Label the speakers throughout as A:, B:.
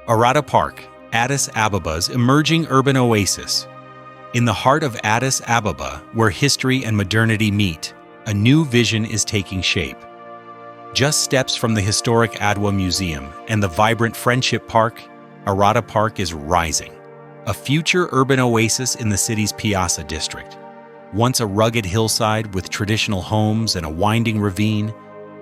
A: Arada Park, Addis Ababa's emerging urban oasis. In the heart of Addis Ababa, where history and modernity meet, a new vision is taking shape. Just steps from the historic Adwa Museum and the vibrant Friendship Park, Arada Park is rising, a future urban oasis in the city's Piazza district. Once a rugged hillside with traditional homes and a winding ravine,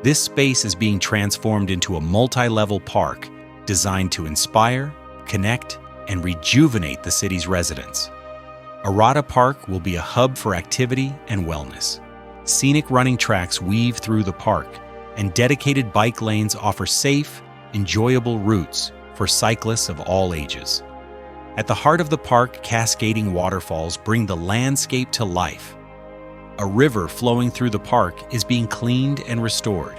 A: this space is being transformed into a multi-level park designed to inspire, connect, and rejuvenate the city's residents. Arada Park will be a hub for activity and wellness. Scenic running tracks weave through the park, and dedicated bike lanes offer safe, enjoyable routes for cyclists of all ages. At the heart of the park, cascading waterfalls bring the landscape to life. A river flowing through the park is being cleaned and restored,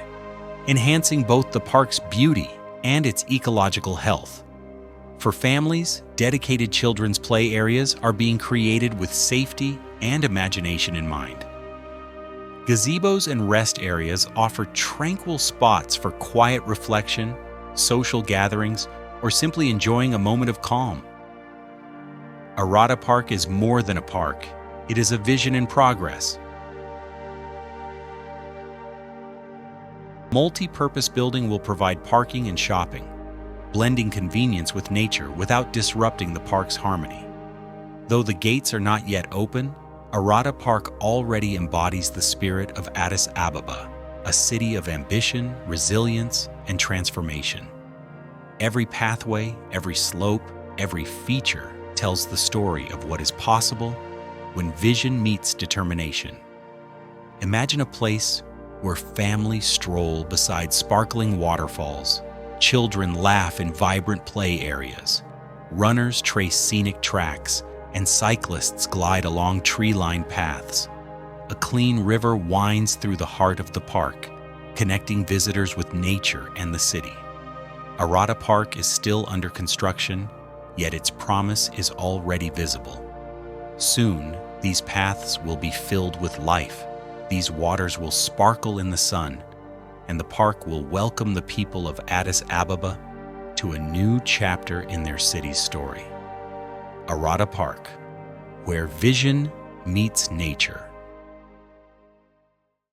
A: enhancing both the park's beauty and its ecological health. For families, dedicated children's play areas are being created with safety and imagination in mind. Gazebos and rest areas offer tranquil spots for quiet reflection, social gatherings, or simply enjoying a moment of calm. Arada Park is more than a park. It is a vision in progress. Multi-purpose building will provide parking and shopping, blending convenience with nature without disrupting the park's harmony. Though the gates are not yet open, Arada Park already embodies the spirit of Addis Ababa, a city of ambition, resilience, and transformation. Every pathway, every slope, every feature tells the story of what is possible when vision meets determination. Imagine a place where families stroll beside sparkling waterfalls, children laugh in vibrant play areas, runners trace scenic tracks, and cyclists glide along tree-lined paths. A clean river winds through the heart of the park, connecting visitors with nature and the city. Arada Park is still under construction, yet its promise is already visible. Soon, these paths will be filled with life, these waters will sparkle in the sun, and the park will welcome the people of Addis Ababa to a new chapter in their city's story. Arada Park, where vision meets nature.